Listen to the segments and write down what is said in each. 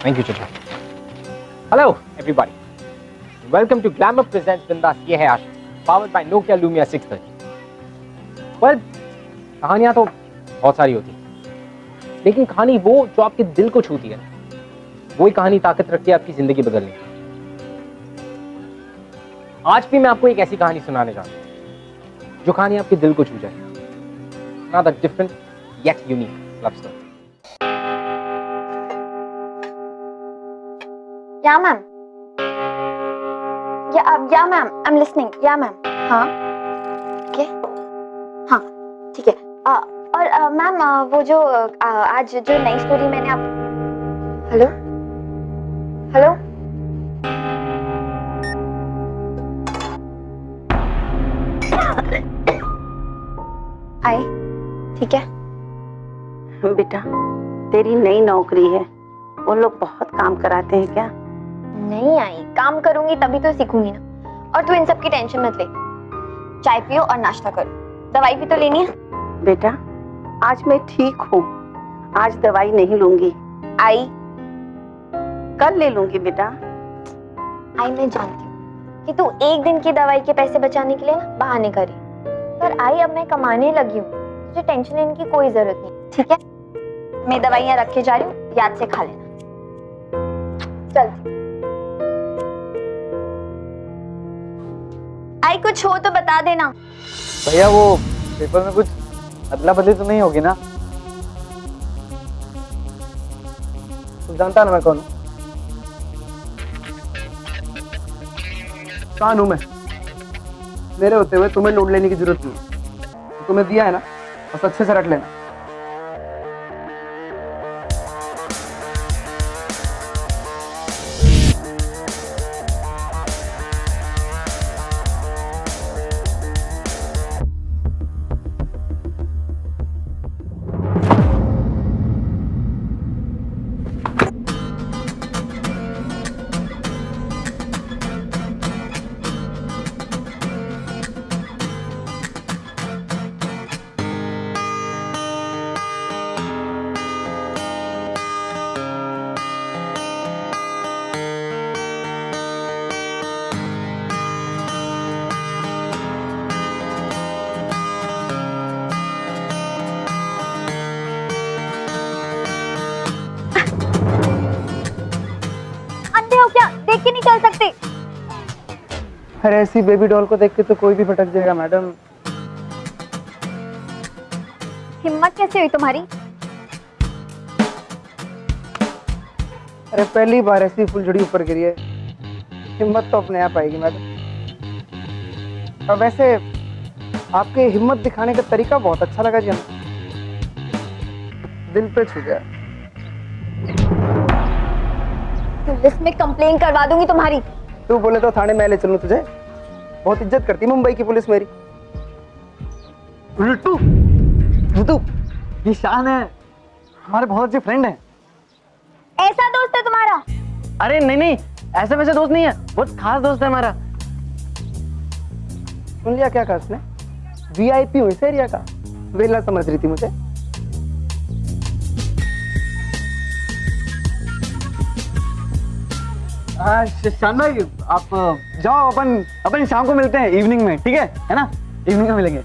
Thank you चाचा। Hello everybody, welcome to glamour presents Bindass. ये है आशिक, powered by Nokia Lumia 630। Well, कहानियां तो बहुत सारी होती हैं, लेकिन कहानी वो जो आपके दिल को छूती है, वही कहानी ताकत रखती है आपकी जिंदगी बदलने की। आज भी मैं आपको एक ऐसी कहानी सुनाने जा रहा हूं जो कहानी आपके दिल को छू जाए। Another different yet unique love story. Yeah, ma'am. Yeah, ma'am. I'm listening. Yeah, ma'am. हाँ. Okay. हाँ. ठीक है. और मैम वो जो आज जो नई स्टोरी मैंने आप हेलो हेलो आई ठीक है बेटा, तेरी नई नौकरी है, वो लोग बहुत काम कराते हैं क्या? नहीं आई, काम करूंगी तभी तो सीखूंगी ना। और तू इन सब की टेंशन मत ले, चाय पियो और नाश्ता करो, दवाई भी तो लेनी है। बेटा, आज मैं ठीक हूँ, आज दवाई नहीं लूंगी। आई कल ले लूंगी बेटा। आई मैं जानती हूँ कि तू एक दिन की दवाई के पैसे बचाने के लिए ना बहाने करी, पर आई अब मैं कमाने लगी हूँ, तुझे टेंशन लेने की कोई जरूरत नहीं, ठीक है? मैं दवाइयाँ रख के जा रही हूँ, याद से खा लेना। चल आई, कुछ हो तो बता देना। भैया वो पेपर में कुछ अदला बदली तो नहीं होगी ना? तू जानता ना मैं कौन हूँ? कान हूँ मैं। मेरे होते हुए तुम्हें लोड लेने की जरूरत नहीं, तुम्हें दिया है ना, बस अच्छे से रख लेना। देख के नहीं चल सकते। अरे ऐसी बेबी डॉल को देख के तो कोई भी भटक जाएगा मैडम। हिम्मत कैसे हुई तुम्हारी? अरे पहली बार ऐसी फुलझड़ी ऊपर गिरी है, हिम्मत तो अपने आप आएगी मैडम। और वैसे आपके हिम्मत दिखाने का तरीका बहुत अच्छा लगा जी हमें, दिल पे छू गया। पुलिस में कंप्लेन करवा दूंगी तुम्हारी। तू बोले तो थाने में ले चलूं तुझे, बहुत इज्जत करती मुंबई की पुलिस मेरी। रितु, रितु, ये शान है, हमारे बहुत अच्छे फ्रेंड हैं। ऐसा दोस्त है तुम्हारा? अरे नहीं नहीं, ऐसे वैसे दोस्त नहीं है, बहुत खास दोस्त है हमारा। सुन लिया क्या कहा उसने? वीआईपी हूँ इस एरिया का, वेला समझ रही थी मुझे। शान भाई आप जाओ, अपन शाम को मिलते हैं इवनिंग में, ठीक है ना? इवनिंग में मिलेंगे।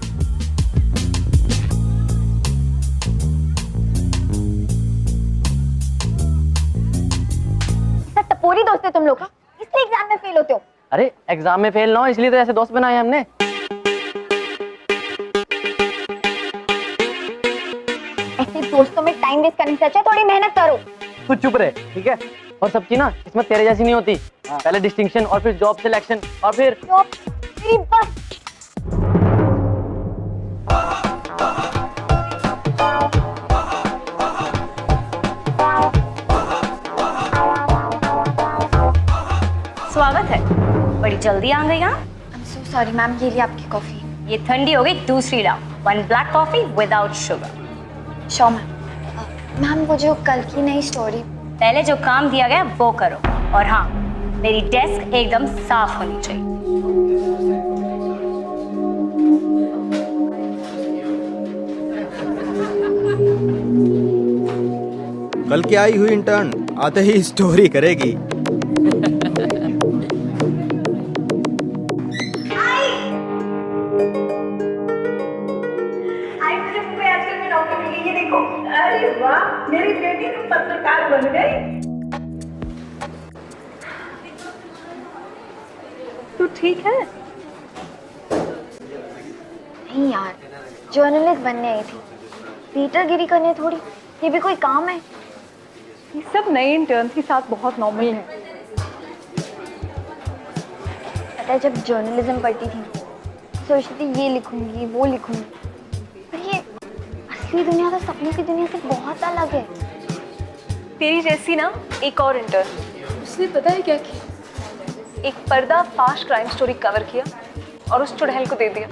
टपोरी दोस्त है तुम लोग का, इसलिए एग्जाम में फेल होते हो। अरे एग्जाम में फेल ना हो इसलिए तो ऐसे दोस्त बनाए हमने। ऐसे दोस्तों में टाइम वेस्ट करने से अच्छा थोड़ी मेहनत करो। तू चुप रहे, ठीक है? और सबकी ना किस्मत तेरे जैसी नहीं होती। पहले डिस्टिंक्शन और फिर जॉब सिलेक्शन और फिर मेरी बस। स्वागत है, बड़ी जल्दी आ गई। हाँ, I'm so sorry मैम, ये लिए आपकी कॉफी। ये ठंडी हो गई, दूसरी लाओ। 1 black coffee without sugar. Sure ma'am. Ma'am वो जो कल की नई स्टोरी, पहले जो काम दिया गया वो करो, और हाँ, मेरी डेस्क एकदम साफ होनी चाहिए। कल की आई हुई इंटर्न आते ही स्टोरी करेगी। अरे वाह, मेरी बेटी तो पत्रकार बन गई। तू ठीक है? नहीं यार, जर्नलिस्ट बनने आई थी, पीटरगिरी करने थोड़ी। ये भी कोई काम है? ये सब नए इंटर्न के साथ बहुत नॉर्मल है। पता है, जब जर्नलिज्म पढ़ती थी सोचती थी ये लिखूंगी वो लिखूंगी, पर ये असली दुनिया तो सपनों की दुनिया से बहुत अलग है। तेरी जैसी ना एक और इंटर्न, उसने पता है क्या किया? एक पर्दा फास्ट क्राइम स्टोरी कवर किया और उस चुड़ैल को दे दिया।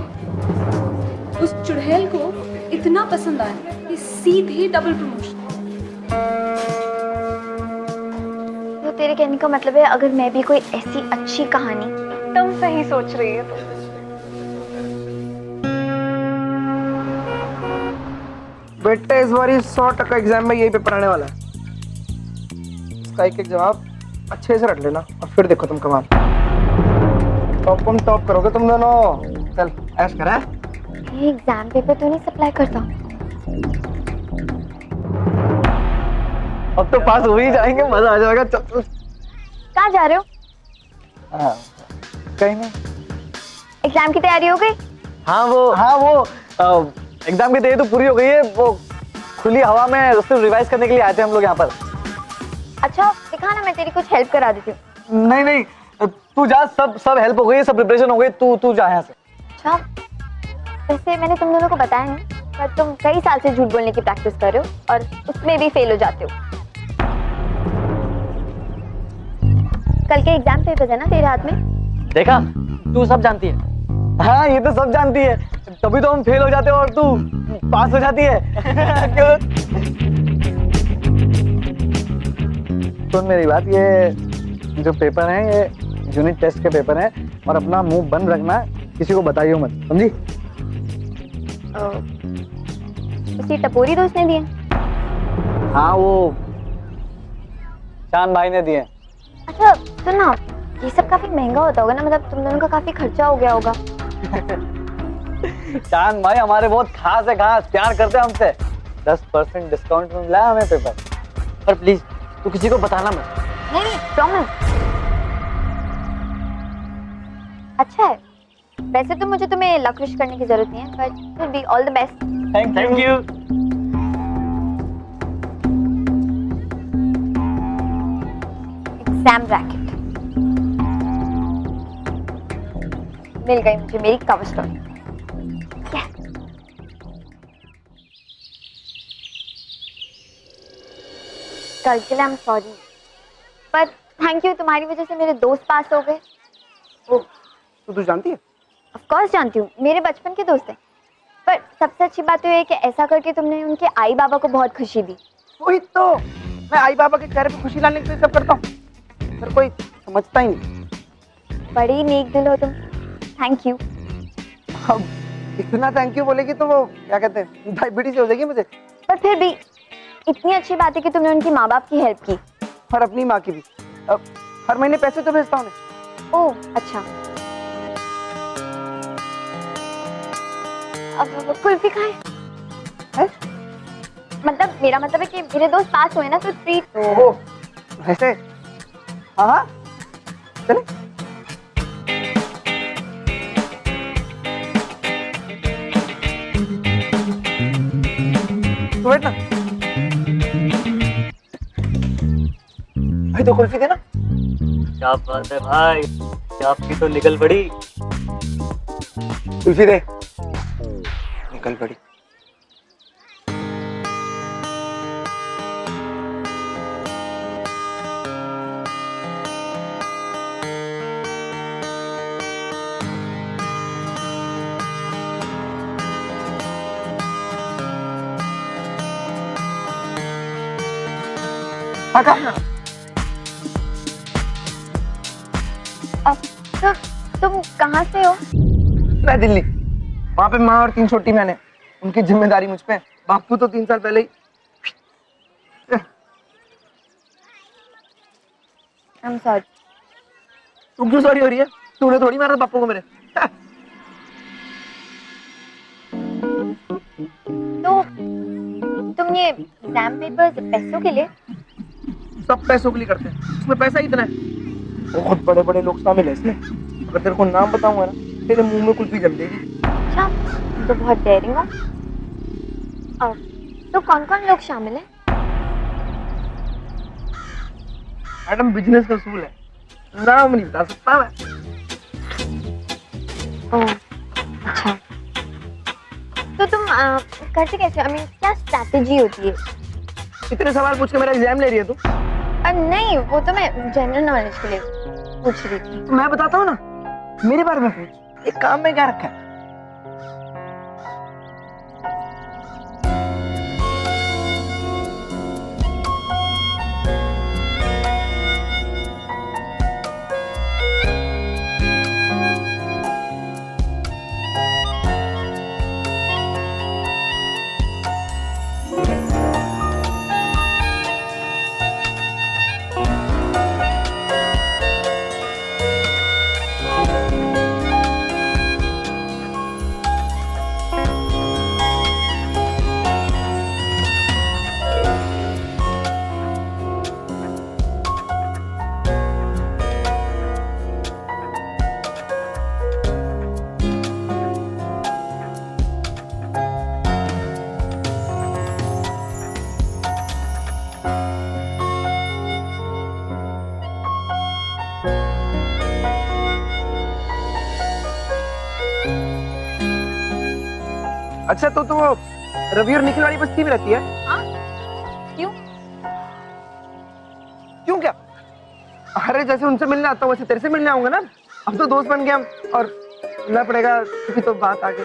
उस चुड़ैल को इतना पसंद आया कि सीधे डबल प्रमोशन। तो तेरे कहने का मतलब है अगर मैं भी कोई ऐसी अच्छी कहानी। तुम सही सोच रही है। बेटा इस बार 100% एग्जाम में यही पेपर आने वाला है। इसका एक एक जवाब अच्छे से रट लेना और फिर देखो तुम कमाल। टॉप करोगे तुम दोनों। चल ऐश करा। ये एग्जाम पेपर तो नहीं सप्लाई करता। अब तो पास हो ही जाएंगे, मजा आ जाएगा। चल चल। कहाँ जा रहे हो? कहीं नहीं। एग्जाम की तैयारी हो गई? हाँ वो एग्जाम की तैयारी तो पूरी हो गई है। वो खुली हवा में सिर्फ रिवाइज करने के लिए आए थे हम लोग यहाँ पर। अच्छा दिखा ना, मैं तेरी कुछ हेल्प करा देती हूँ। नहीं तू जा, सब हेल्प हो गई, सब प्रिपरेशन हो गई। तू जा यहाँ से। अच्छा, वैसे मैंने तुम दोनों को बताया नहीं, पर तुम कई साल से झूठ बोलने की प्रैक्टिस कर रहे हो और उसमें भी फेल हो जाते हो। कल के एग्जाम पेपर्स है ना तेरे हाथ में। देखा, तू सब जानती है। हाँ ये तो सब जानती है, तभी तो हम फेल हो जाते हैं और तू पास हो जाती है। क्यों? सुन मेरी बात, ये जो पेपर है ये यूनिट टेस्ट के पेपर हैं और अपना मुंह बंद रखना, किसी को बताइयो मत, समझी? उसी टपोरी दोस्त ने दिए? हाँ वो चांद भाई ने दिए। अच्छा सुन ना, ये सब काफी महंगा होता होगा ना, मतलब तुम दोनों का काफी खर्चा हो गया होगा। चांद भाई हमारे बहुत खास है, खास प्यार करते हैं हमसे। 10% डिस्काउंट में मिला हमें पेपर। पर प्लीज तू किसी को बताना मत। नहीं प्रॉमिस। अच्छा है, वैसे तो मुझे तुम्हें लक विश करने की जरूरत नहीं है, बट फिर भी all the best. Thank you. Exam bracket मिल गई मुझे, मेरी कवर स्टोरी। कल के लिए आई एम सॉरी, पर थैंक यू, तुम्हारी वजह से मेरे दोस्त पास हो गए। ओह, तू जानती है? ऑफ कोर्स जानती हूँ, मेरे बचपन के दोस्त हैं। पर सबसे अच्छी बात तो ये है कि ऐसा करके तुमने उनके आई बाबा को बहुत खुशी दी। वही तो, मैं आई बाबा के चेहरे पे खुशी लाने के लिए सब करता हूँ, पर कोई समझता ही नहीं। बड़ी नेक दिल हो तुम, थैंक यू। अब इतना थैंक यू बोलेगी तो वो क्या कहते हैं, डायबिटीज हो जाएगी मुझे। पर फिर भी इतनी अच्छी बात है कि तुमने उनकी माँ बाप की हेल्प की। और अपनी माँ की भी। अब हर महीने पैसे तो भेजता हूँ। ओह अच्छा, अब कुल्फी खाएं? मतलब मेरा मतलब है कि मेरे दोस्त पास हुए ना तो ट्रीट। ओह वैसे हाँ चले। तो बैठ ना भाई, तो कुल्फी देना। क्या बात है भाई, आपकी तो निकल पड़ी। कुल्फी दे। निकल पड़ी। अब तो तुम कहाँ से हो? मैं दिल्ली। वहाँ पे माँ और 3 छोटी मैंने, उनकी जिम्मेदारी मुझ पे। बापू तो 3 साल पहले ही। आई एम सॉरी। तू क्यों सॉरी हो रही है? तूने थोड़ी मारा पापा को मेरे। तो तुम ये एग्जाम पेपर्स पैसों के लिए? सब पैसों के लिए करते हैं, इसमें पैसा ही इतना है। बहुत बड़े बड़े लोग शामिल है इसमें। अगर तेरे को नाम बताऊंगा ना, तेरे मुंह में कुल्फी जम जाएगी। अच्छा, तुम तो बहुत डेयरिंग हो। तो कौन कौन लोग शामिल हैं? मैडम बिजनेस का उसूल है, नाम नहीं बता सकता मैं। ओह, अच्छा। तो तुम करते कैसे? आई मीन क्या स्ट्रैटेजी होती है? इतने सवाल पूछ के मेरा एग्जाम ले रही है तू? नहीं, वो तो मैं जनरल नॉलेज के लिए पूछ रही थी। तो मैं बताता हूँ ना, मेरे बारे में पूछ। एक काम में क्या रखा है? अच्छा, तो वो रवि और निखिल वाली बस्ती में रहती है? हाँ? क्यों? क्यों क्या? अरे जैसे उनसे मिलने आता हूँ वैसे तेरे से मिलने आऊंगा ना। अब तो दोस्त बन गया हम, और मिलना पड़ेगा क्योंकि तो बात आगे।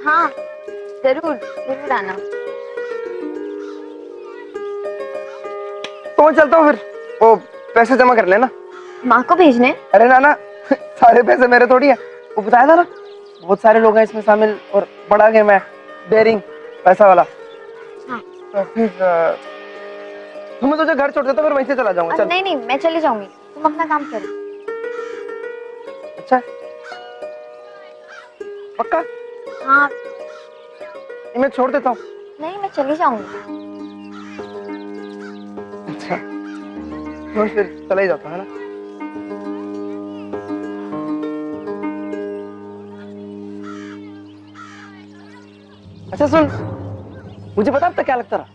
हाँ, जरूर जरूर आना। तो मैं चलता हूँ फिर, वो पैसे जमा कर लेना। माँ को भेजने? अरे ना सारे पैसे मेरे थोड़ी है, वो बताया था ना, बहुत सारे लोग हैं इसमें शामिल और बड़ा गेम है, डेयरिंग पैसा वाला। हाँ। तो फिर मैं तुझे घर छोड़ देता, फिर वहीं से चला जाऊंगा। चल। नहीं, मैं चली जाऊंगी, तुम अपना काम करो। अच्छा, पक्का? हाँ। मैं छोड़ देता हूँ। नहीं, मैं चली जाऊंगी। अच्छा, तो फिर चला ही जाता है ना। अच्छा सुन, मुझे पता अब तक क्या लगता रहा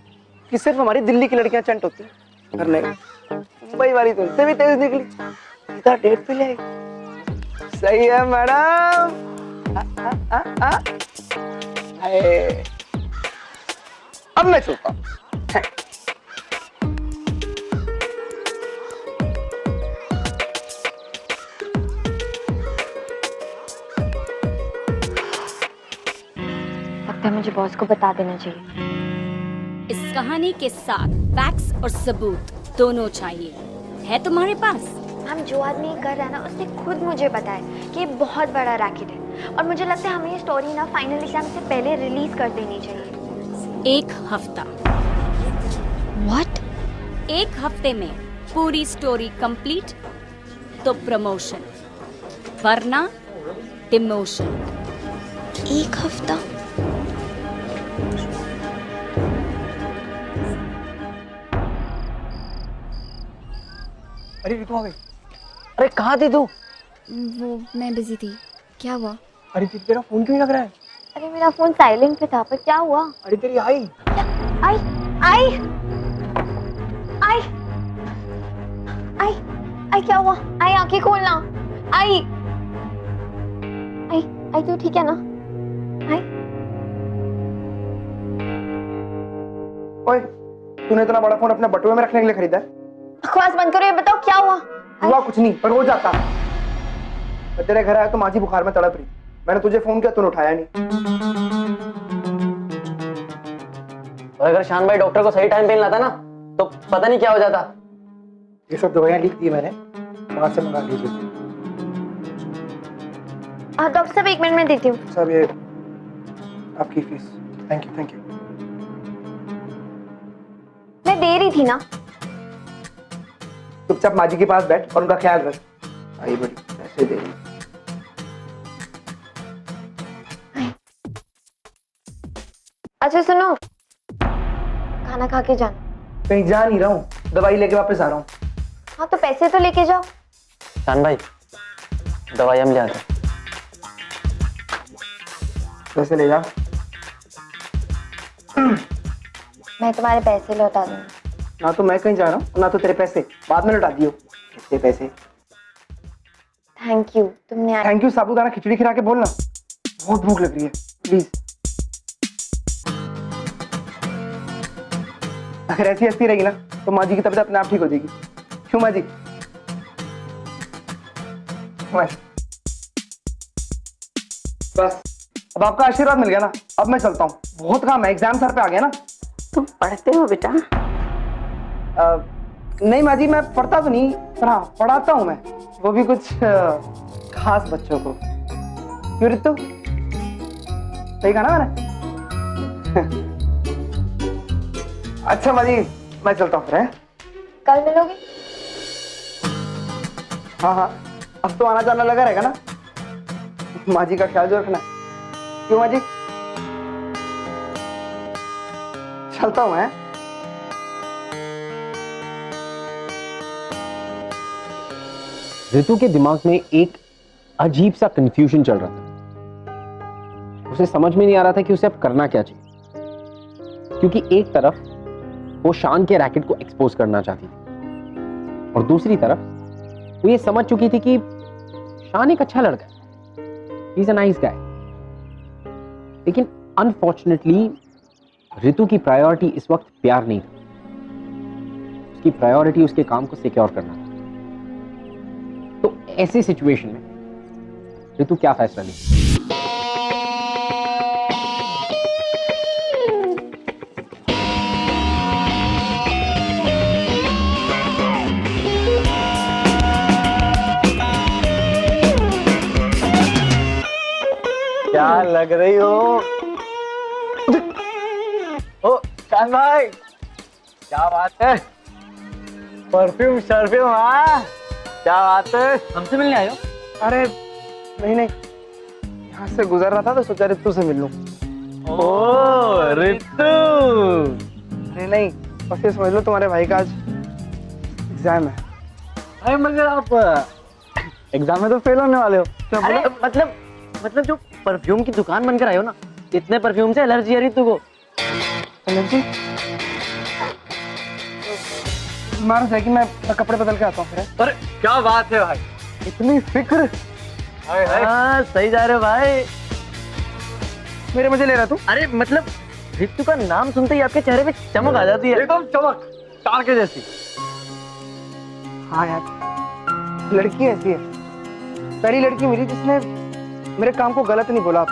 कि सिर्फ हमारी दिल्ली की लड़कियां चंट होती हैं, और नहीं, मुंबई वाली तो इससे भी तेज निकली, सीधा डेट पे ले आई। सही है मैडम। अब मैं चलता हूँ। लगता है मुझे बॉस को बता देना चाहिए। इस कहानी के साथ फैक्ट्स और सबूत दोनों चाहिए। है तुम्हारे पास? हम जो आदमी ये कर रहा है ना, उसने खुद मुझे बताया कि ये बहुत बड़ा रैकेट है, और मुझे लगता है हमें ये स्टोरी ना फाइनल एग्जाम से पहले रिलीज कर देनी चाहिए। 1 हफ्ता। व्हाट? 1 हफ्ते में पूरी स्टोरी कंप्लीट तो प्रमोशन, वरना डिमोशन। 1 हफ्ता? अरे रितु आ गई। अरे कहाँ थी तू? वो मैं बिजी थी। क्या हुआ? अरे तेरा फोन क्यों नहीं लग रहा है? अरे मेरा फोन साइलेंट पे था, पर क्या हुआ? अरे तेरी आई आई आई आई आई आई क्या हुआ? आई आंखें खोलना। आई आई आई तू ठीक है ना? आई ओए, तूने इतना बड़ा फोन अपने बटुए में रखने के लिए खरीदा है? बकवास बंद करो, ये बताओ क्या हुआ? हुआ कुछ नहीं, पर हो जाता। मैं तेरे घर आया तो माझी बुखार में तड़प रही, मैंने तुझे फोन किया, तूने उठाया नहीं। और अगर शान भाई डॉक्टर को सही टाइम पे लाता ना, तो पता नहीं क्या हो जाता। ये सब दवाइयाँ लिख दी मैंने, वहां से मंगा लीजिए। डॉक्टर साहब 1 मिनट में देती हूँ। सब ये आपकी fees. Thank you thank you. मैं दे रही थी ना। चुपचाप माँ जी के पास बैठ और उनका ख्याल रख। आई बड़ी पैसे दे रही। अच्छा सुनो, खाना खा के जाना। कहीं जा नहीं रहा हूँ, दवाई लेके वापस आ रहा हूँ। हाँ तो पैसे तो लेके जाओ। शान भाई दवाई हम ले आते हैं। पैसे ले जा। मैं तुम्हारे पैसे लौटा दूंगी। ना तो मैं कहीं जा रहा हूँ ना तो तेरे पैसे, बाद में लौटा दियो। कितने पैसे? थैंक यू, तुमने थैंक यू साबूदाना खिचड़ी खिला के बोलना, बहुत भूख लग रही है प्लीज। अगर ऐसी हंसती रहेगी ना तो माँ जी की तबीयत अपने आप ठीक हो जाएगी। क्यों माँ जी? बस अब आपका आशीर्वाद मिल गया ना, अब मैं चलता हूँ, बहुत काम है, एग्जाम सर पे आ गया ना। तुम पढ़ते हो बेटा? नहीं माँ जी, मैं पढ़ता तो नहीं, पर हाँ पढ़ाता हूँ मैं, वो भी कुछ खास बच्चों को। क्यों रितु, सही कहा ना मैंने? अच्छा माँ जी, मैं चलता हूँ फिर। हैं? कल मिलोगे? हाँ हाँ, अब तो आना जाना लगा रहेगा ना। माँ जी का ख्याल जो रखना है। क्यों माँ जी? चलता हूँ मैं। ऋतु के दिमाग में एक अजीब सा कंफ्यूजन चल रहा था। उसे समझ में नहीं आ रहा था कि उसे अब करना क्या चाहिए, क्योंकि एक तरफ वो शान के रैकेट को एक्सपोज करना चाहती थी और दूसरी तरफ वो ये समझ चुकी थी कि शान एक अच्छा लड़का है, he is a nice guy. लेकिन अनफॉर्चुनेटली ऋतु की प्रायोरिटी इस वक्त प्यार नहीं था, उसकी प्रायोरिटी उसके काम को सिक्योर करना था। तो ऐसी सिचुएशन में ऋतु क्या फैसला ली? क्या लग रही हो? ओ शान भाई, क्या बात है? परफ्यूम शर्फ्यूम, हाँ क्या बात है? हमसे मिलने आए हो? अरे नहीं नहीं, यहाँ से गुजर रहा था तो सोचा रितु से मिल लूं। ओ रितु, नहीं नहीं, बस ये समझ लो तुम्हारे भाई का आज एग्जाम है। अरे मगर आप एग्जाम में तो फेल होने वाले हो। अरे मतलब जो परफ्यूम की दुकान बनकर आए हो ना, इतने परफ्यूम से एलर्जी है रितु को। एलर्जी? मारो जाएगी, मैं कपड़े बदल के आता हूँ फिर। अरे क्या बात है भाई, इतनी फिक्र। हाँ सही जा रहे हो भाई। मेरे मजे ले रहा तू? अरे मतलब रितु का नाम सुनते ही आपके चेहरे पे चमक आ जाती है। एकदम चमक तार के जैसी। हाँ यार, लड़की ऐसी है, पहली लड़की मिली जिसने मेरे काम को गलत नहीं बोला,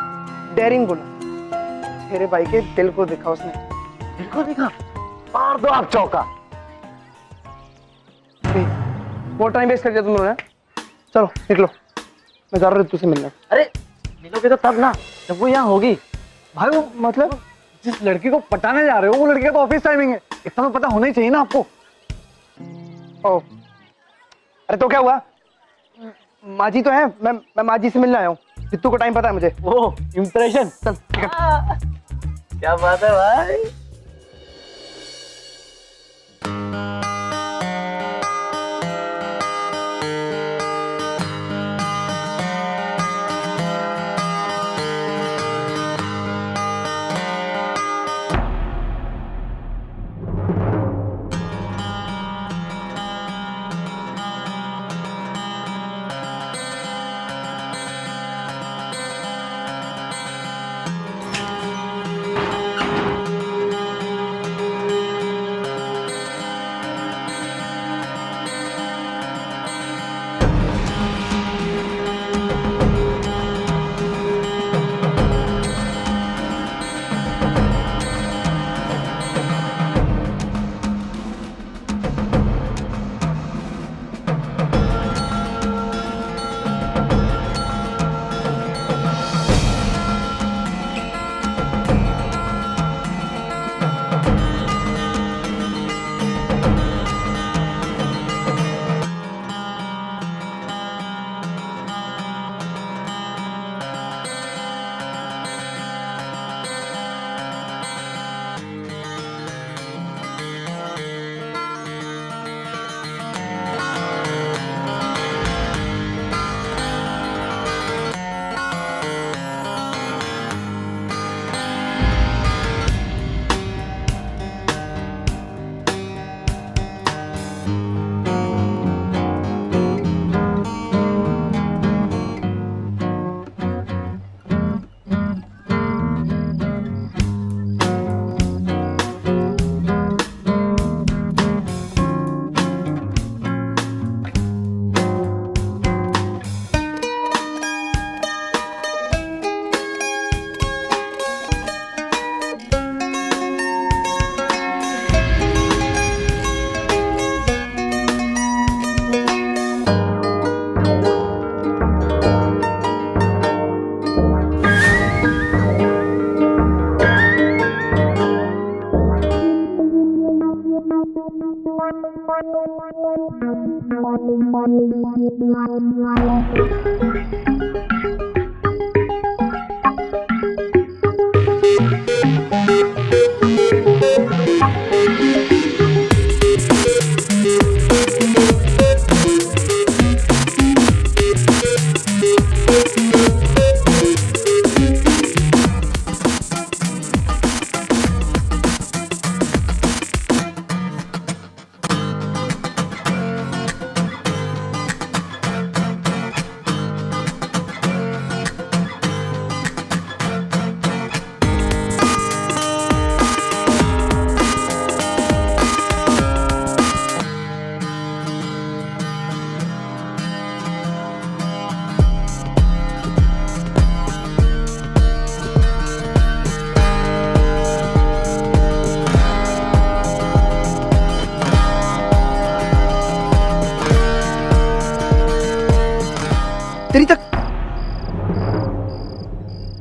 डेयरिंग बोला। मेरे भाई के दिल को देखा उसने। दिल को देखा? मार दो आप चौका। बहुत टाइम वेस्ट कर दिया तुम लोगों ने। चलो निकलो, मैं जा रहा हूँ तुझसे मिलने। अरे मिलोगे तो तब ना जब वो यहाँ होगी। भाई वो मतलब जिस लड़की को पटाने जा रहे हो वो लड़की का तो ऑफिस टाइमिंग है, इतना तो पता होना ही चाहिए ना आपको। ओ, अरे तो क्या हुआ? माँ जी तो है, मैं माँ जी से मिलने आया हूँ। रितु को टाइम पता है मुझे। ओ इम्प्रेशन, चल क्या बात है भाई।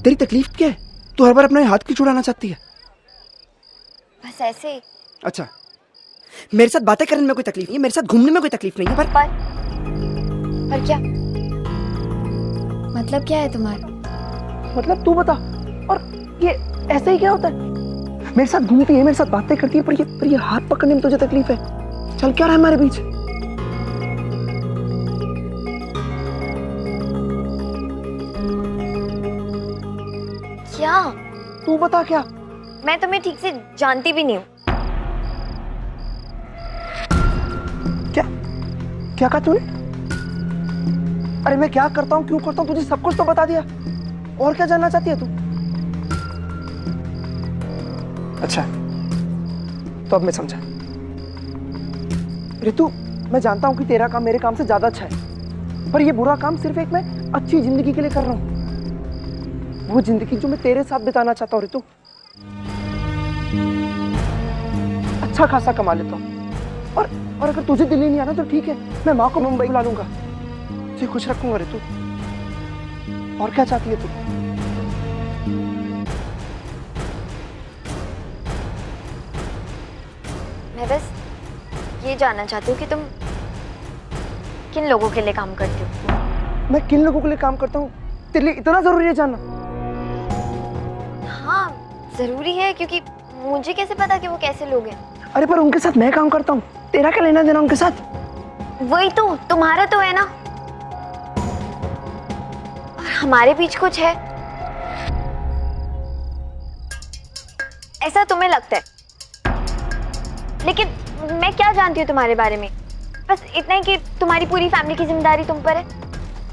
तेरी तकलीफ क्या है? तू हर बार अपना हाथ क्यों छुड़ाना चाहती है? बस ऐसे ही। अच्छा, मेरे साथ बातें करने में कोई तकलीफ नहीं है, मेरे साथ घूमने में कोई तकलीफ नहीं है, पर क्या मतलब क्या है तुम्हारा? मतलब तू बता। और ये ऐसे ही क्या होता है? मेरे साथ घूमती है, मेरे साथ बातें करती है, पर ये हाथ पकड़ने में तुझे तकलीफ है। चल क्या रहा है हमारे बीच? क्या? तू बता क्या? मैं तुम्हें ठीक से जानती भी नहीं हूँ। क्या कहा तूने? अरे मैं क्या करता हूँ, क्यों करता हूँ, तुझे सब कुछ तो बता दिया। और क्या जानना चाहती है तू? अच्छा, तो अब मैं समझा। रितु, मैं जानता हूँ कि तेरा काम मेरे काम से ज्यादा अच्छा है, पर ये बुरा काम सिर्फ एक मैं अच्छी जिंदगी के लिए कर रहा हूँ, वो जिंदगी जो मैं तेरे साथ बिताना चाहता हूँ। रितु, अच्छा खासा कमा लेता हूँ, और अगर तुझे दिल्ली नहीं आना तो ठीक है, मैं माँ को मुंबई बुला लूंगा, तुझे खुश रखूंगा। रितु, और क्या चाहती है तू? मैं बस ये जानना चाहती हूँ कि तुम किन लोगों के लिए काम करती हो। मैं किन लोगों के लिए काम करता हूँ तेरे लिए इतना जरूरी है जानना? हाँ जरूरी है, क्योंकि मुझे कैसे पता कि वो कैसे लोग हैं। अरे पर उनके साथ मैं काम करता हूँ, तेरा क्या लेना देना उनके साथ? वही तो, तुम्हारा तो है ना, और हमारे बीच कुछ है ऐसा तुम्हें लगता है, लेकिन मैं क्या जानती हूँ तुम्हारे बारे में? बस इतना ही कि तुम्हारी पूरी फैमिली की जिम्मेदारी तुम पर है।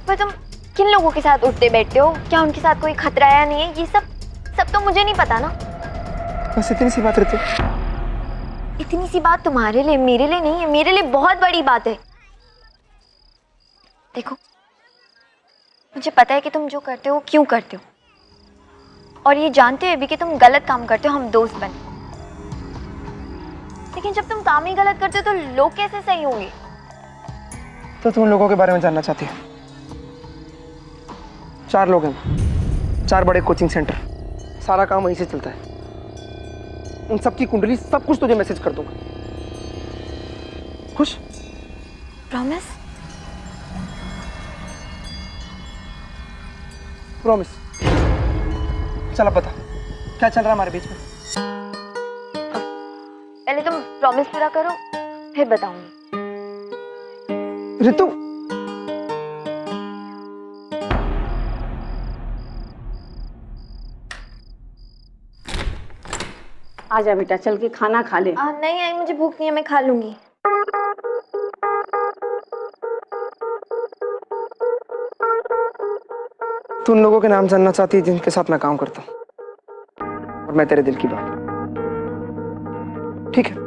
पर तुम किन लोगों के साथ उठते बैठते हो, क्या उनके साथ कोई खतरा या नहीं है, ये सब तो मुझे नहीं पता ना। बस इतनी सी बात। रितु, इतनी सी बात तुम्हारे लिए, मेरे लिए नहीं है, मेरे लिए बहुत बड़ी बात है। देखो, मुझे पता है कि तुम जो करते हो क्यों करते हो, और ये जानते हुए भी कि तुम गलत काम करते हो, हम दोस्त बने। लेकिन जब तुम काम ही गलत करते हो तो लोग कैसे सही होंगे? तो तुम लोगों के बारे में जानना चाहती है? 4 लोग हैं, 4 बड़े कोचिंग सेंटर, सारा काम वहीं से चलता है। उन सबकी कुंडली, सब कुछ तुझे मैसेज कर दूंगा। खुश? प्रॉमिस? प्रॉमिस। चल अब बता, क्या चल रहा है हमारे बीच में? पहले तुम प्रॉमिस पूरा करो, फिर बताऊंगी। रितु, आजा बेटा, चल के खाना खा ले। नहीं, मुझे भूख नहीं है, मैं खा लूंगी। तू उन लोगों के नाम जानना चाहती है जिनके साथ मैं काम करता हूँ, और मैं तेरे दिल की बात। ठीक है?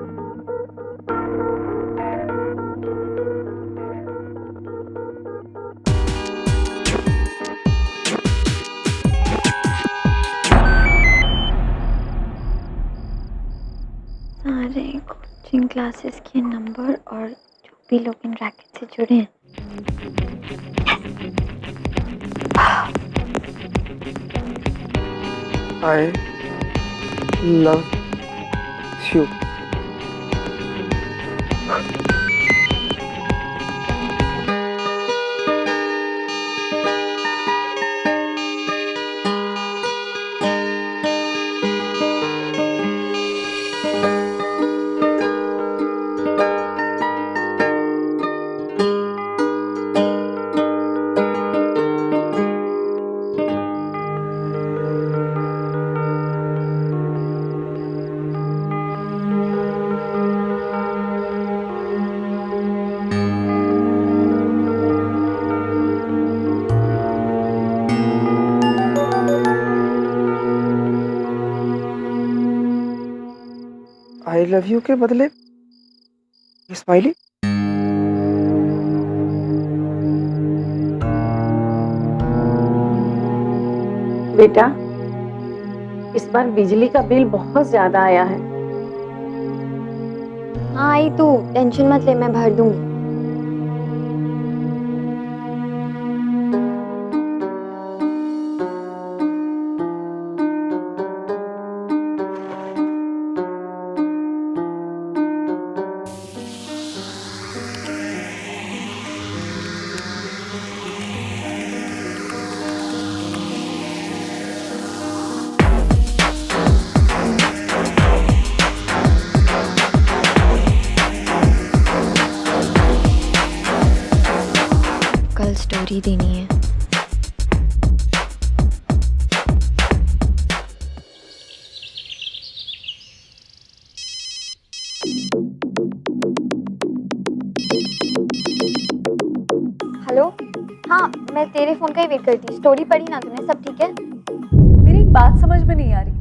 सारे कोचिंग क्लासेस के नंबर और जो भी लोग इन रैकेट से जुड़े हैं। I love you. I love you के बदले स्माइली। बेटा, इस बार बिजली का बिल बहुत ज्यादा आया है। हाँ आई, तू टेंशन मत ले, मैं भर दूंगी। कल स्टोरी देनी है। हेलो, हाँ मैं तेरे फोन का ही वेट करती। स्टोरी पढ़ी ना तूने? सब ठीक है? मेरी एक बात समझ में नहीं आ रही,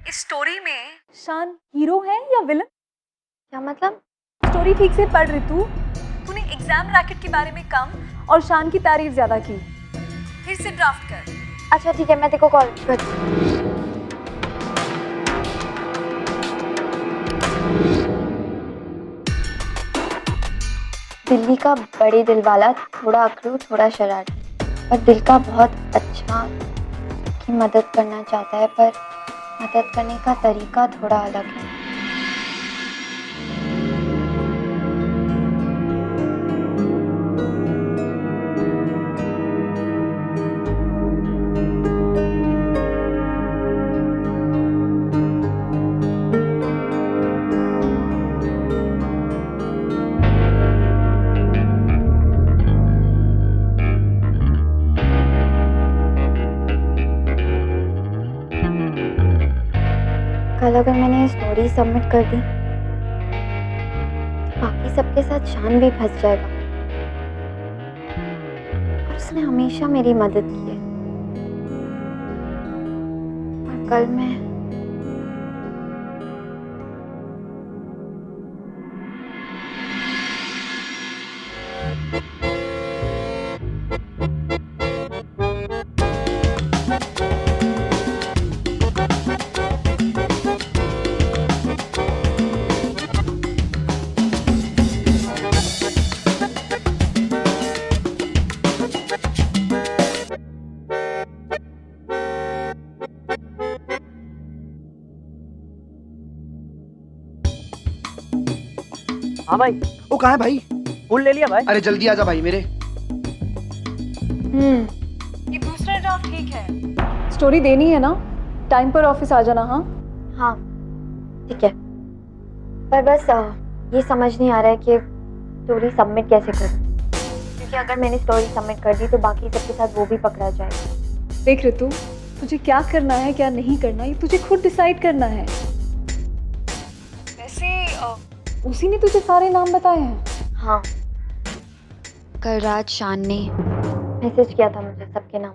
इस स्टोरी में शान हीरो है या विलन? क्या मतलब? स्टोरी ठीक से पढ़ रही तूने एग्जाम रैकेट के बारे में कम और शान की तारीफ ज्यादा की। फिर से ड्राफ्ट कर। अच्छा ठीक है, मैं तेरे को कॉल करती हूँ। दिल्ली का बड़े दिल वाला, थोड़ा अकड़ू थोड़ा शरारती, पर दिल का बहुत अच्छा, की मदद करना चाहता है, पर मदद करने का तरीका थोड़ा अलग है। कल अगर मैंने स्टोरी सबमिट कर दी तो बाकी सबके साथ शान भी फंस जाएगा, और उसने हमेशा मेरी मदद की है। और कल मैं हाँ भाई, वो कहाँ है भाई? फूल ले लिया भाई। अरे जल्दी आजा भाई मेरे। ये दूसरा ड्राफ्ट ठीक है। स्टोरी देनी है ना, टाइम पर ऑफिस आ जाना। हाँ हाँ ठीक है, पर बस ये समझ नहीं आ रहा है कि स्टोरी सबमिट कैसे करूं, क्योंकि अगर मैंने स्टोरी सबमिट कर दी तो बाकी सबके साथ वो भी पकड़ा जाएगा। देख ऋतु, तुझे क्या करना है क्या नहीं करना ये तुझे खुद डिसाइड करना है। वैसे उसी ने तुझे सारे नाम बताए हैं। हाँ, कल रात शान ने मैसेज किया था मुझे सबके नाम।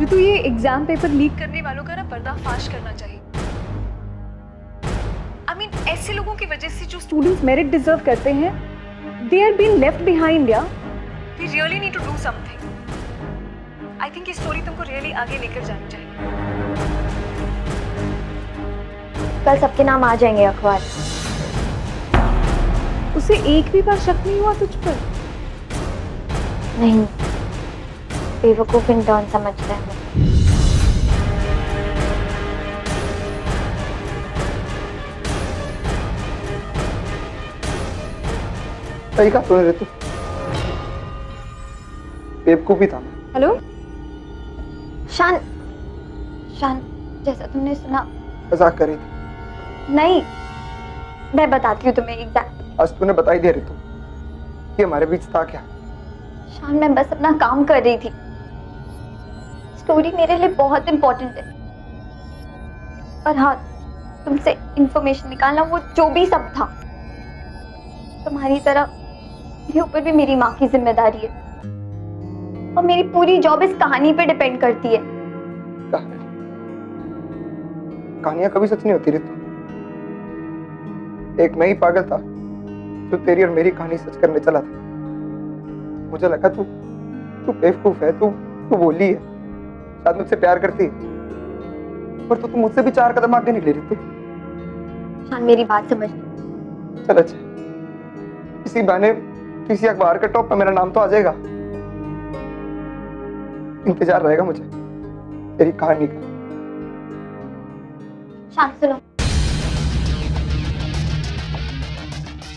ऋतु, ये एग्जाम पेपर लीक करने वालों का ना पर्दाफाश करना चाहिए। I mean, ऐसे लोगों की वजह से जो स्टूडेंट्स मेरिट डिजर्व करते हैं, they are being left behind यार। We really need to do something. I think ये स्टोरी तुमको really आगे लेकर जानी चाहिए। कल सबके नाम आ जाएंगे अखबार। उसे एक भी बार शक नहीं हुआ तुझ पर? नहीं, बेवकूफ इंटर्न समझता है मुझे। सही कहा तूने ऋतु, बेवकूफी था मैं। हेलो शान, शान जैसा तुमने सुना, मजाक कर रही थी। नहीं मैं बताती हूँ तुम्हें एग्जैक्ट। आज तूने बता ही दिया ऋतु कि हमारे बीच था क्या। शान मैं बस अपना काम कर रही थी, स्टोरी मेरे लिए बहुत इंपॉर्टेंट है। और हाँ, तुमसे इंफॉर्मेशन निकालना वो जो भी सब था, तुम्हारी तरह मेरे ऊपर भी मेरी माँ की जिम्मेदारी है और मेरी पूरी जॉब इस कहानी पे डिपेंड करती है। कहानियां कभी सच नहीं होती ऋतु। एक मैं ही पागल था जो तेरी और मेरी कहानी सच करने चला था। मुझे लगा तू बेवकूफ है, तू बोली है, शायद मुझसे प्यार करती है, पर तू मुझसे भी 4 कदम आगे निकली ऋतु। शान मेरी बात समझ। चल अच्छा, इसी बहाने किसी अखबार के टॉप पर मेरा नाम तो आ जाएगा। इंतजार रहेगा मुझे तेरी कहानी का। शान सुनो,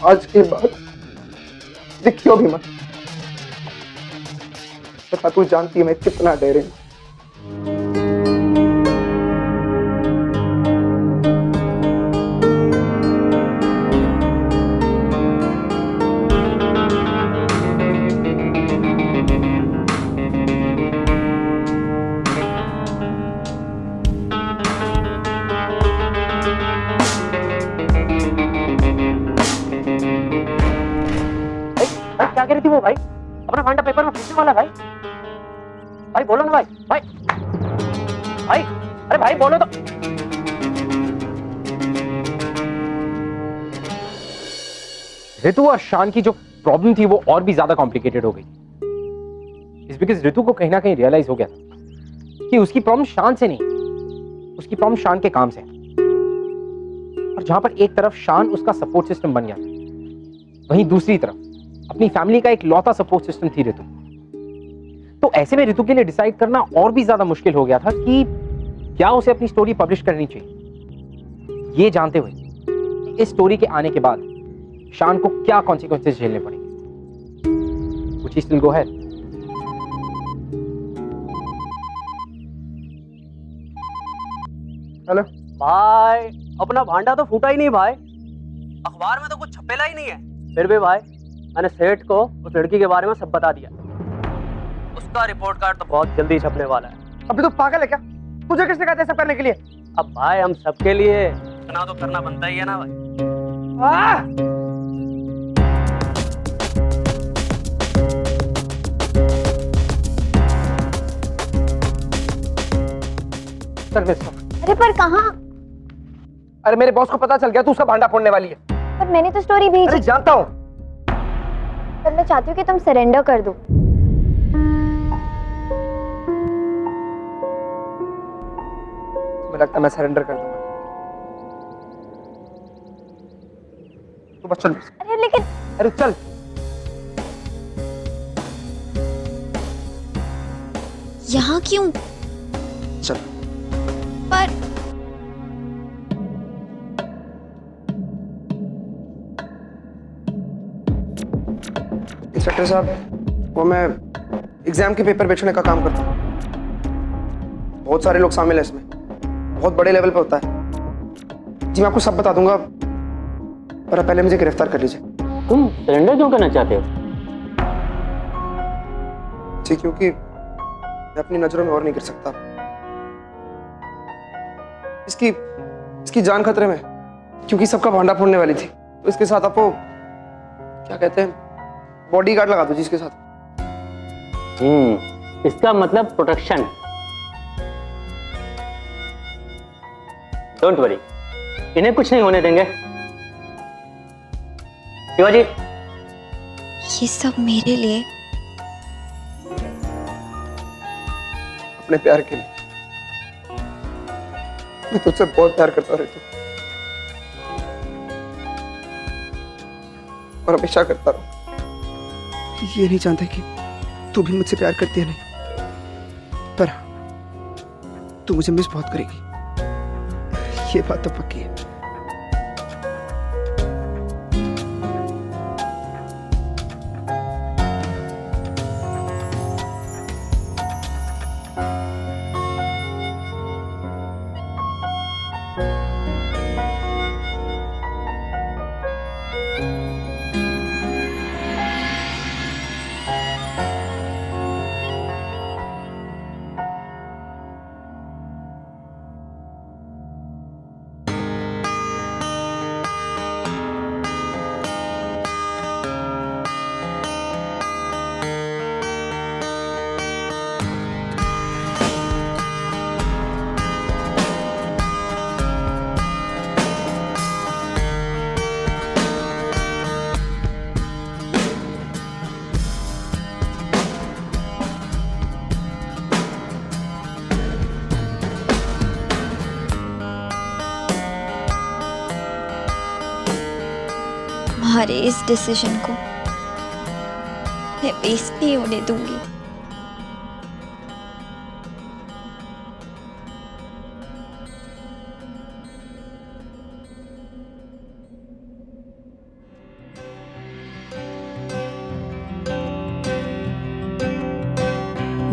आज के बाद दिखियो भी मत, तथा तू जानती है मैं कितना डेरिंग हूं। भाई क्या कह रही थी वो? भाई अपना भांडा पेपर में फंसने वाला। भाई भाई बोलो ना भाई। भाई भाई अरे भाई बोलो तो। ऋतु और शान की जो प्रॉब्लम थी वो और भी ज्यादा कॉम्प्लिकेटेड हो गई। इस बिकॉज ऋतु को कहीं ना कहीं रियलाइज हो गया था कि उसकी प्रॉब्लम शान से नहीं, उसकी प्रॉब्लम शान के काम से है। और जहां पर एक तरफ शान उसका सपोर्ट सिस्टम बन गया था, वहीं दूसरी तरफ अपनी फैमिली का एक लौता सपोर्ट सिस्टम थी ऋतु। तो ऐसे में ऋतु के लिए डिसाइड करना और भी ज्यादा मुश्किल हो गया था कि क्या उसे अपनी स्टोरी पब्लिश करनी चाहिए, ये जानते हुए कि इस स्टोरी के आने के बाद शान को क्या कॉन्सिक्वेंसेस झेलने पड़ेंगे। Would she still go ahead? Hello भाई अपना भांडा तो फूटा ही नहीं भाई, अखबार में तो कुछ छपेला ही नहीं है। फिर भी भाई मैंने सेठ को उस लड़की के बारे में सब बता दिया। उसका रिपोर्ट कार्ड तो बहुत जल्दी छपने वाला है। अभी तो पागल है क्या? तुझे किसने कहा था सब करने के लिए? अब भाई हम सबके लिए इतना तो करना बनता ही है ना भाई। चल मिस। अरे पर कहाँ? अरे मेरे बॉस को पता चल गया तू उसका भांडा फोड़ने वाली है। पर मैंने तो स्टोरी अरे भेजी। जानता हूँ। पर मैं चाहती हूँ कि तुम सरेंडर कर दो। मुझे लगता है मैं सरेंडर कर दूंगा। तू बस चल। अरे लेकिन अरे चल। यहाँ क्यों? चल। पर इंस्पेक्टर साहब, वो मैं एग्जाम के पेपर बेचने का काम करता हूँ। बहुत सारे लोग शामिल हैं इसमें, बहुत बड़े लेवल पे होता है। जी मैं आपको सब बता दूंगा, पर पहले मुझे गिरफ्तार कर लीजिए। तुम सरेंडर क्यों करना चाहते हो? जी क्योंकि मैं अपनी नजरों में और नहीं गिर सकता। इसकी जान खतरे में, क्योंकि सबका भांडा फोड़ने वाली थी। तो इसके साथ आपको क्या कहते हैं, बॉडीगार्ड लगा दो जी इसके साथ। इसका मतलब प्रोटेक्शन। डोंट वरी, इन्हें कुछ नहीं होने देंगे। शिवाजी, ये सब मेरे लिए? अपने प्यार के लिए। मैं तुझसे बहुत प्यार करता रहता हूँ और हमेशा करता रहूं। ये नहीं जानता कि तू भी मुझसे प्यार करती है नहीं, पर तू मुझे मिस बहुत करेगी, ये बात तो पक्की है। तुम्हारे इस डिसीजन को मैं वेस्ट नहीं होने दूंगी।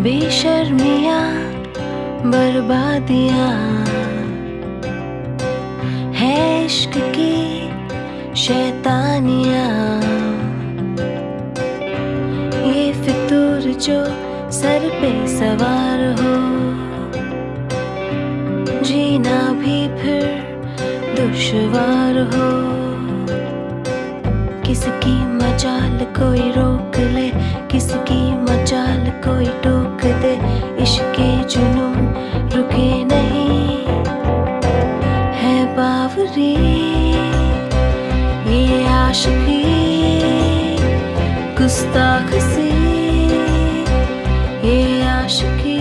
बेशर्मियाँ बर्बादियाँ है इश्क की शैतानियाँ, ये फितूर जो सर पे सवार हो, जीना भी फिर दुश्वार हो। किसकी मजाल कोई रोक ले, किसकी मजाल कोई टोक दे, इश्के जुनून रुके नहीं है बावरी, ये आशिकी गुस्ताख सी, ये आशिकी।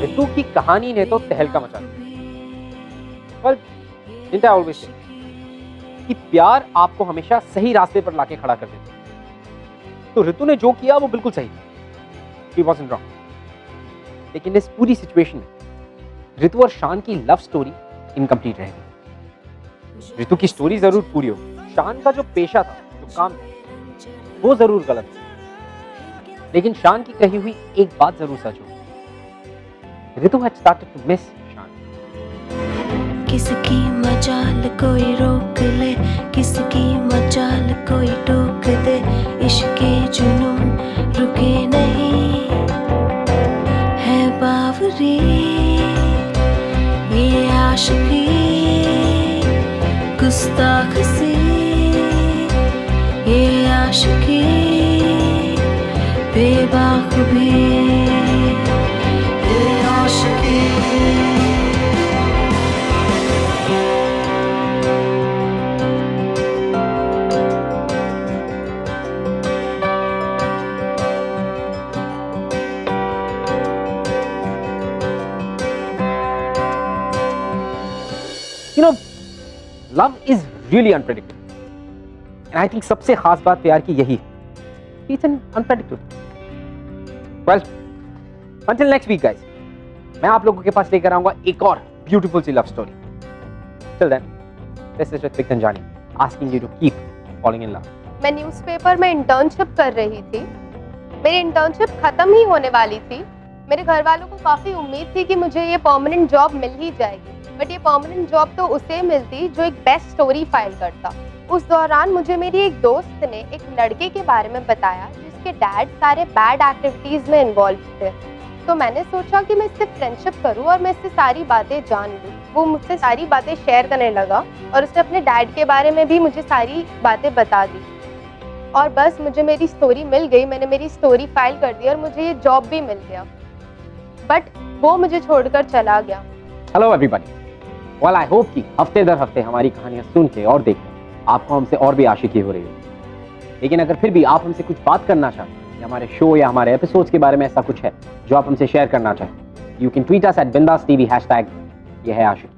रितु की कहानी ने तो तहलका मचा दिया। Well, didn't I always say कि प्यार आपको हमेशा सही रास्ते पर लाके खड़ा कर देता है। तो रितु ने जो किया वो बिल्कुल सही था। She wasn't wrong. लेकिन इस पूरी सिचुएशन में रितु और शान की लव स्टोरी इनकम्प्लीट रह गई। रितु की स्टोरी जरूर पूरी होगी, शान का जो पेशा था, जो काम था, वो जरूर गलत था। लेकिन शान की कही हुई एक बात जरूर सच होगी, Ritu had started to miss शान। किसकी मजाल कोई रोक ले, किसकी मजाल कोई टोक दे, इश्के जुनून रुके नहीं है बावरी, ये आशिकी गुस्ताख सी, ये आशिकी बेबाक भी, ये आशिकी। You know, love is really unpredictable. And I think सबसे खास बात प्यार की यही है। It's unpredictable. Well, until next week, guys. मैं आप लोगों के पास लेकर आऊंगा एक और beautiful C love story. Till then, this is Ritvik Tanjani asking you to keep falling in love. मैं न्यूज़पेपर में इंटर्नशिप कर रही थी। मेरी इंटर्नशिप खत्म ही होने वाली थी। मेरे घर वालों को काफ़ी उम्मीद थी कि मुझे ये परमानेंट जॉब मिल ही जाएगी, बट ये परमानेंट जॉब तो उसे मिलती जो एक बेस्ट स्टोरी फाइल करता। उस दौरान मुझे मेरी एक दोस्त ने एक लड़के के बारे में बताया जिसके डैड सारे बैड एक्टिविटीज़ में इन्वॉल्व थे। तो मैंने सोचा कि मैं इससे फ्रेंडशिप करूं और मैं इससे सारी बातें जान लूं। वो मुझसे सारी बातें शेयर करने लगा और उसने अपने डैड के बारे में भी मुझे सारी बातें बता दी। और बस मुझे मेरी स्टोरी मिल गई, मैंने मेरी स्टोरी फाइल कर दी और मुझे ये जॉब भी मिल गया, बट वो मुझे छोड़कर चला गया। Hello everybody. Well, I hope कि हफ्ते दर हफ्ते हमारी कहानियां सुन के और देख के आपको हमसे और भी आशिकी हो रही है। लेकिन अगर फिर भी आप हमसे कुछ बात करना चाहते हैं या हमारे शो या हमारे एपिसोड्स के बारे में ऐसा कुछ है जो आप हमसे शेयर करना चाहें, you can tweet us @BindasTV #ये है आशिकी।